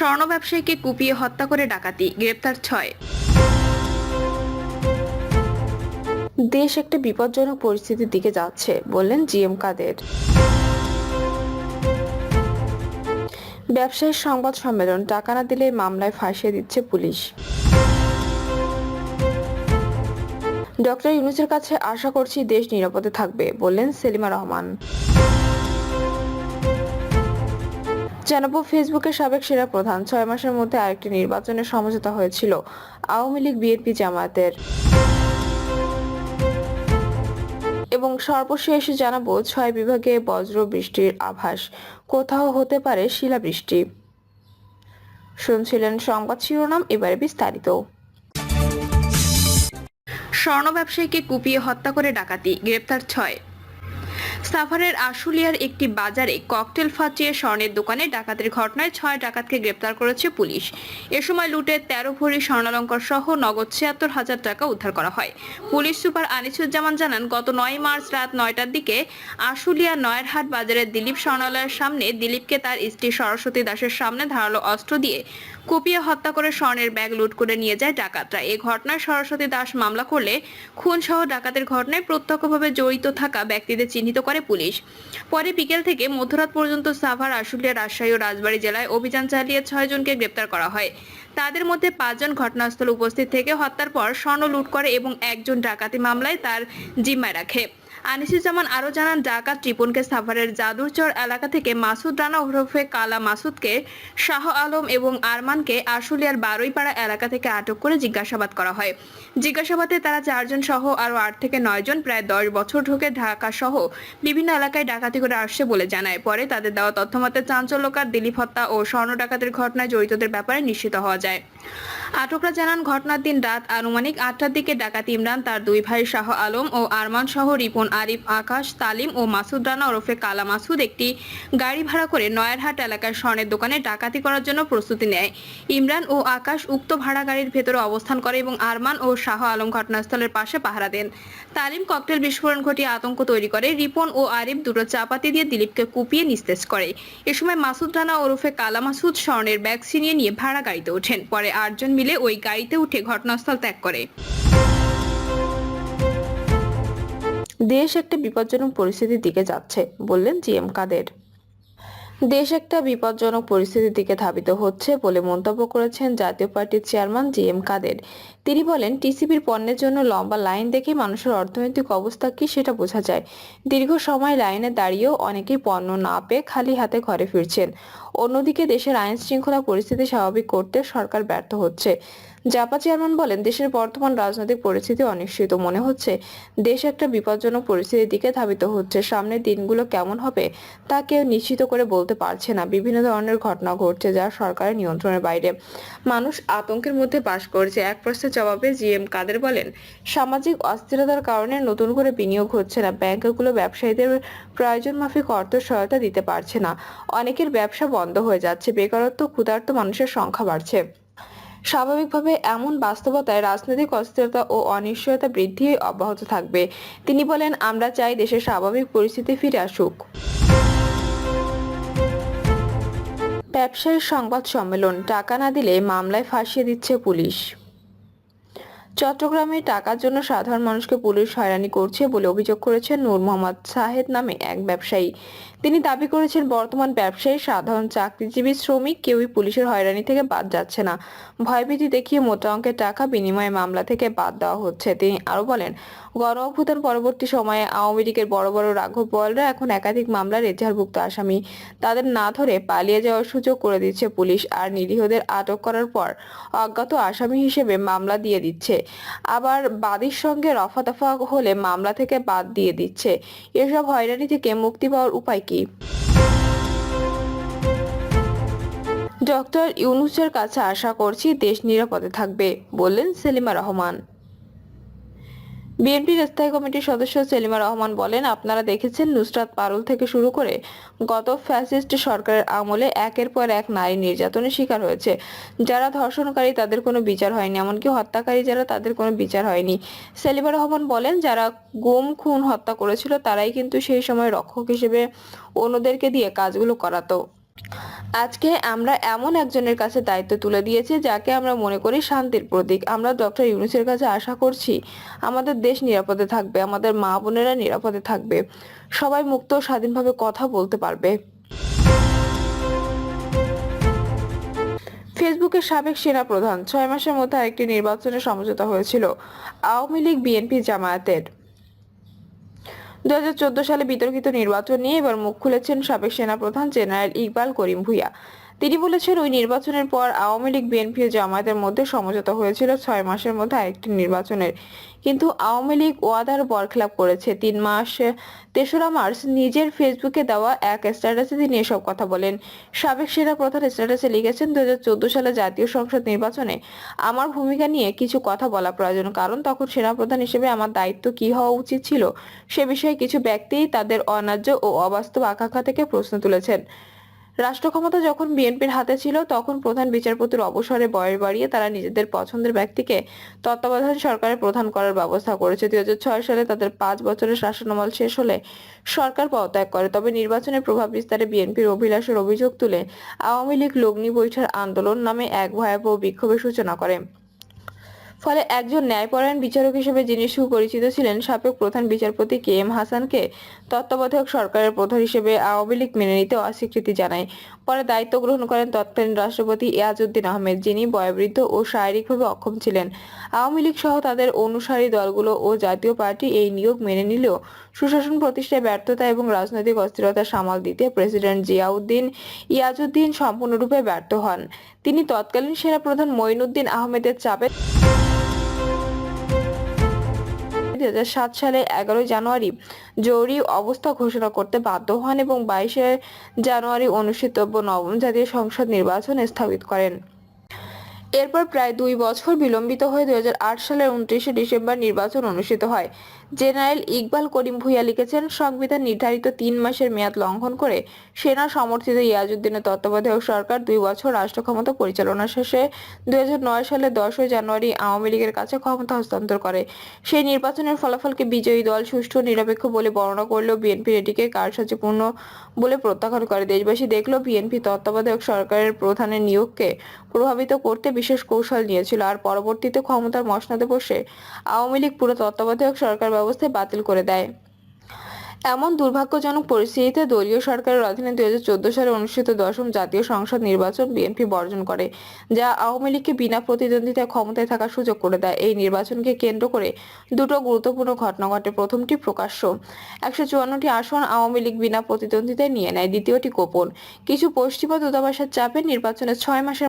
স্বর্ণ ব্যবসায়ীকে কুপিয়ে হত্যা করে ডাকাতি, গ্রেপ্তার 6। দেশ একটা বিপজ্জনক পরিস্থিতির দিকে যাচ্ছে, বললেন জিএম কাদের। ব্যবসায়ীর সংবাদ সম্মেলন, টাকা না দিলে মামলায় ফাঁসিয়ে দিচ্ছে পুলিশ। ডক্টর ইউনূসের কাছে আশা করছি দেশ নিরাপদে থাকবে, বললেন সেলিমা রহমান। জানাবো, ফেসবুকের সাবেক সেরা প্রধান, 6 মাসের মধ্যে আরেকটি নির্বাচনের সমঝোতা হয়েছিল আওয়ামী লীগ বিএনপি জামায়াতের। এবং সর্বশেষ জানাবো, 6 বিভাগে বজ্র বৃষ্টির আভাস, কোথাও হতে পারে শিলাবৃষ্টি। শুনছিলেন সংবাদ শিরোনাম, এবারে বিস্তারিত। স্বর্ণ ব্যবসায়ীকে কুপিয়ে হত্যা করে ডাকাতি, গ্রেপ্তার 6। সাভারের আশুলিয়ার একটি বাজারে ককটেল ফাটিয়ে স্বর্ণের দোকানে ডাকাতির ঘটনায় 6 ডাকাতকে গ্রেপ্তার করেছে পুলিশ। এ সময় লুটে 13 ভরি স্বর্ণালঙ্কার সহ নগদ ৭৬,০০০ টাকা উদ্ধার করা হয়। পুলিশ সুপার আনিসুজ্জামান জানান, গত 9 মার্চ রাত 9টার দিকে আশুলিয়া নয়ারহাট বাজারের দিলীপ স্বর্ণালয়ের সামনে দিলীপকে তার স্ত্রী সরস্বতী দাসের সামনে ধারালো অস্ত্র দিয়ে কুপিয়ে হত্যা করে স্বর্ণের ব্যাগ লুট করে নিয়ে যায় ডাকাতরা। এই ঘটনায় সরস্বতী দাস মামলা করলে খুনসহ ডাকাতের ঘটনায় প্রত্যক্ষভাবে জড়িত থাকা ব্যক্তিদের চিহ্নিত করে পুলিশ। পরে বিকেল থেকে মধ্যরাত পর্যন্ত সাভার, আশুলিয়া, রাজশাহী ও রাজবাড়ী জেলায় অভিযান চালিয়ে 6 জনকে গ্রেপ্তার করা হয়। তাদের মধ্যে 5 জন ঘটনাস্থলে উপস্থিত থেকে হত্যার পর স্বর্ণ লুট করে এবং একজন ডাকাতি মামলায় তার জিম্মায় রাখে। আনিসুজ্জামান আরও জানান, ডাকাত রিপনকে সাভারের জাদুরচর এলাকা থেকে মাসুদ রানা ওরফে কালা মাসুদকে, শাহ আলম এবং আরমানকে আশুলিয়ার বারুইপাড়া এলাকা থেকে আটক করে জিজ্ঞাসাবাদ করা হয়। জিজ্ঞাসাবাদে তারা 4 জন সহ আরও 8 থেকে 9 জন প্রায় 10 বছর ঢুকে ঢাকা সহ বিভিন্ন এলাকায় ডাকাতি করে আসছে বলে জানায়। পরে তাদের দেওয়া তথ্যমতে চাঞ্চল্যকর দিলীপ হত্যা ও স্বর্ণ ডাকাতির ঘটনায় জড়িতদের ব্যাপারে নিশ্চিত হওয়া যায়। আটকরা জানান, ঘটনার দিন রাত আনুমানিক 8টার দিকে ডাকাত ইমরান, তার 2 ভাই শাহ আলম ও আরমান সহ রিপন, আরিফ, আকাশ, তালিম ও মাসুদ রানা ওরফে কালা মাসুদ একটি গাড়ি ভাড়া করে নয়ারহাট এলাকার স্বর্ণের দোকানে ডাকাতি করার জন্য প্রস্তুতি নেয়। ইমরান ও আকাশ উক্ত ভাড়া গাড়ির ভেতরে অবস্থান করে এবং আরমান ও শাহ আলম ঘটনাস্থলের পাশে পাহারা দেন। তালিম ককটেল বিস্ফোরণ ঘটিয়ে আতঙ্ক তৈরি করে। রিপন ও আরিফ দুটো চাপাতি দিয়ে দিলীপকে কুপিয়ে নিস্তেজ করে। এ সময় মাসুদ রানা ওরফে কালা মাসুদ স্বর্ণের ব্যাগ ছিনিয়ে নিয়ে ভাড়া গাড়িতে ওঠেন। পরে 8 জন মিলে ওই গাড়িতে উঠে ঘটনাস্থল ত্যাগ করে। দেশ একটা বিপজ্জনক পরিস্থিতির দিকে যাচ্ছে, বললেন জিএম কাদের। দেশ একটা বিপজ্জনক পরিস্থিতির দিকে ধাবিত হচ্ছে বলে মন্তব্য করেছেন জাতীয় পার্টির চেয়ারম্যান জিএম কাদের। তিনি বলেন, টিসিবির পণ্যের জন্য লম্বা লাইন দেখে মানুষের অর্থনৈতিক অবস্থা কি সেটা বোঝা যায়। দীর্ঘ সময় লাইনে দাঁড়িয়েও অনেকেই পণ্য না পেয়ে খালি হাতে ঘরে ফিরছেন। অন্যদিকে দেশের আইন শৃঙ্খলা পরিস্থিতি স্বাভাবিক করতে সরকার ব্যর্থ হচ্ছে। জাপা চেয়ারম্যান বলেন, দেশের বর্তমান রাজনৈতিক পরিস্থিতি অনিশ্চিত, মনে হচ্ছে দেশ একটা বিপজ্জনক পরিস্থিতির দিকে ধাবিত হচ্ছে। সামনের দিনগুলো কেমন হবে তা কেউ নিশ্চিত করে বলতে পারছে না। বিভিন্ন ধরনের ঘটনা ঘটছে যা সরকারের নিয়ন্ত্রণের বাইরে। মানুষ আতঙ্কের মধ্যে বাস করছে। এক প্রশ্নের জবাবে জিএম কাদের বলেন, সামাজিক অস্থিরতার কারণে নতুন করে বিনিয়োগ হচ্ছে না। ব্যাংকগুলো ব্যবসায়ীদের প্রয়োজন মাফিক অর্থ সহায়তা দিতে পারছে না। অনেকের ব্যবসা বন্ধ হয়ে যাচ্ছে। বেকারত্ব, ক্ষুধার্ত মানুষের সংখ্যা বাড়ছে। স্বাভাবিকভাবে এমন বাস্তবতায় রাজনৈতিক অস্থিরতা ও অনিশ্চয়তা বৃদ্ধি অব্যাহত থাকবে। তিনি বলেন, আমরা চাই দেশের স্বাভাবিক পরিস্থিতি ফিরে আসুক। ব্যবসায়ীর সংবাদ সম্মেলন, টাকা না দিলে মামলায় ফাঁসিয়ে দিচ্ছে পুলিশ। চট্টগ্রামে টাকার জন্য সাধারণ মানুষকে পুলিশ হয়রানি করছে বলে অভিযোগ করেছেন নূর মোহাম্মদ সাহেদ নামে এক ব্যবসায়ী। তিনি দাবি করেছেন, বর্তমান ব্যবসায়ী, সাধারণ চাকরিজীবী, শ্রমিক কেউই পুলিশের হয়রানি থেকে বাদ যাচ্ছে না। ভয়ভীতি দেখিয়ে মোটা অঙ্কের টাকা বিনিময়ে মামলা থেকে বাদ দেওয়া হচ্ছে। তিনি আরো বলেন, গণ অভ্যুত্থান পরবর্তী সময়ে আওয়ামী লীগের বড় বড় রাঘব বোয়ালরা এখন একাধিক মামলার এজাহারভুক্ত আসামি। তাদের না ধরে পালিয়ে যাওয়ার সুযোগ করে দিচ্ছে পুলিশ, আর নিরীহদের আটক করার পর অজ্ঞাত আসামি হিসেবে মামলা দিয়ে দিচ্ছে। আবার বাদীর সঙ্গে রফাদফা হলে মামলা থেকে বাদ দিয়ে দিচ্ছে। এসব হয়রানি থেকে মুক্তি পাওয়ার উপায় কি? ডক্টর ইউনূসের কাছে আশা করছি দেশ নিরাপদে থাকবে, বললেন সেলিমা রহমান। বিএনপির স্থায়ী কমিটির সদস্য সেলিমা রহমান বলেন, আপনারা দেখেছেন নুসরাত পারুল থেকে শুরু করে গত ফ্যাসিস্ট সরকারের আমলে একের পর এক নারী নির্যাতনের শিকার হয়েছে। যারা ধর্ষণকারী তাদের কোনো বিচার হয়নি, এমনকি হত্যাকারী যারা তাদের কোনো বিচার হয়নি। সেলিমা রহমান বলেন, যারা গুম, খুন, হত্যা করেছিল তারাই কিন্তু সেই সময় রক্ষক হিসেবে অন্যদেরকে দিয়ে কাজগুলো করাতো। আজকে আমরা এমন একজনের কাছে দায়িত্ব তুলে দিয়েছি যাকে আমরা মনে করি শান্তির প্রতীক। আমরা ডক্টর ইউনূসের কাছে আশা করছি আমাদের দেশ নিরাপদে থাকবে, আমাদের মা বোনেরা নিরাপদে থাকবে, সবাই মুক্ত ও স্বাধীনভাবে কথা বলতে পারবে। ফেসবুকের সাবেক সেনা প্রধান 6 মাসের মধ্যে আরেকটি নির্বাচনের সমঝোতা হয়েছিল আওয়ামী লীগ, বিএনপি, জামায়াতের। 2014 সালে বিতর্কিত নির্বাচন নিয়ে এবার মুখ খুলেছেন সাবেক সেনাপ্রধান জেনারেল ইকবাল করিম ভূঁইয়া। তিনি বলেছেন, ওই নির্বাচনের পর আওয়ামী লীগ, বিএনপি ও জামায়াতের মধ্যে সমঝোতা হয়েছিল 6 মাসের মধ্যে আরেকটি নির্বাচনের, কিন্তু আওয়ামী লীগ ওয়াদার বরখেলাপ করেছে। 3 মার্চ নিজের ফেসবুকে দেওয়া এক স্ট্যাটাসে তিনি এসব কথা বলেন। সাবেক সেনাপ্রধান স্ট্যাটাসে লিখেছেন, 2014 সালে জাতীয় সংসদ নির্বাচনে আমার ভূমিকা নিয়ে কিছু কথা বলা প্রয়োজন, কারণ তখন সেনাপ্রধান হিসেবে আমার দায়িত্ব কি হওয়া উচিত ছিল সে বিষয়ে কিছু ব্যক্তি তাদের অন্যায্য ও অবাস্তব আকাঙ্ক্ষা থেকে প্রশ্ন তুলেছেন। রাষ্ট্র ক্ষমতা যখন বিএনপির হাতে ছিল, তখন প্রধান বিচারপতির অবসরে বয়স বাড়িয়ে তারা নিজেদের পছন্দের ব্যক্তিকে তত্ত্বাবধায়ক সরকারের প্রধান করার ব্যবস্থা করেছে। 2006 সালে তাদের 5 বছরের শাসনামল শেষ হলে সরকার পদত্যাগ করে। তবে নির্বাচনের প্রভাব বিস্তারে বিএনপির অভিলাষের অভিযোগ তুলে আওয়ামী লীগ লগ্নি বৈঠার আন্দোলন নামে এক ভয়াবহ বিক্ষোভের সূচনা করে। ফলে একজন ন্যায়পরায়ণ বিচারক হিসেবে যিনি সুপরিচিত ছিলেন, সাবেক প্রধান বিচারপতি KM হাসানকে তত্ত্বাবধায়ক সরকারের প্রধান হিসেবে আওয়ামী লীগ মেনে নিতে অস্বীকৃতি জানায়। পরে দায়িত্ব গ্রহণ করেন তৎকালীন রাষ্ট্রপতি ইয়াজউদ্দিন আহমেদ, যিনি বয়োবৃদ্ধ ও শারীরিকভাবে অক্ষম ছিলেন। আওয়ামী লীগ সহ তাদের অনুসারী দলগুলো ও জাতীয় পার্টি এই নিয়োগ মেনে নিলেও সুশাসন প্রতিষ্ঠায় ব্যর্থতা এবং রাজনৈতিক অস্থিরতা সামাল দিতে প্রেসিডেন্ট ইয়াজউদ্দিন সম্পূর্ণরূপে ব্যর্থ হন। তিনি তৎকালীন সেনাপ্রধান মঈনুদ্দিন আহমেদের চাপে 2007 সালে 11 জানুয়ারি জরুরি অবস্থা ঘোষণা করতে বাধ্য হন এবং 22 জানুয়ারি অনুষ্ঠিতব্য নবম জাতীয় সংসদ নির্বাচন স্থগিত করেন। এরপর প্রায় 2 বছর বিলম্বিত হয়ে 2008 সালের 29 ডিসেম্বর নির্বাচন অনুষ্ঠিত হয়। জেনারেল ইকবাল করিম ভূঁইয়া লিখেছেন, সংবিধান নির্ধারিত 3 মাসের মেয়াদ লঙ্ঘন করে সেনা সমর্থিত ইয়াজউদ্দিনের তত্ত্বাবধায়ক সরকার 2 বছর রাষ্ট্র ক্ষমতা পরিচালনা শেষে 2009 সালের 10 জানুয়ারি আওয়ামী লীগের কাছে ক্ষমতা হস্তান্তর করে। সেই নির্বাচনের ফলাফলকে বিজয়ী দল সুষ্ঠু ও নিরপেক্ষ বলে বর্ণনা করলেও বিএনপি এটিকে কারসাজিপূর্ণ বলে প্রত্যাখ্যান করে। দেশবাসী দেখল, বিএনপি তত্ত্বাবধায়ক সরকারের প্রধানের নিয়োগকে প্রভাবিত করতে বিশেষ কৌশল নিয়েছিল, আর পরবর্তীতে ক্ষমতার মসনদে বসে আওয়ামী লীগ পুরো তত্ত্বাবধায়ক সরকার ব্যবস্থায় বাতিল করে দেয়। এমন দুর্ভাগ্যজনক পরিস্থিতিতে দলীয় সরকারের অধীনে 2014 সালে অনুষ্ঠিত 10ম জাতীয় সংসদ নির্বাচন বিএনপি বর্জন করে, যা আওয়ামী লীগকে বিনা প্রতিদ্বন্দ্বিতায় ক্ষমতায় থাকার সুযোগ করে দেয়। এই নির্বাচনকে কেন্দ্র করে দুটো গুরুত্বপূর্ণ ঘটনা ঘটে। প্রথমটি প্রকাশ্য, 154টি আসন আওয়ামী লীগ বিনা প্রতিদ্বন্দ্বিতায় নিয়ে নেয়। দ্বিতীয়টি গোপন, কিছু পশ্চিমা দূতাবাসের চাপে নির্বাচনের 6 মাসের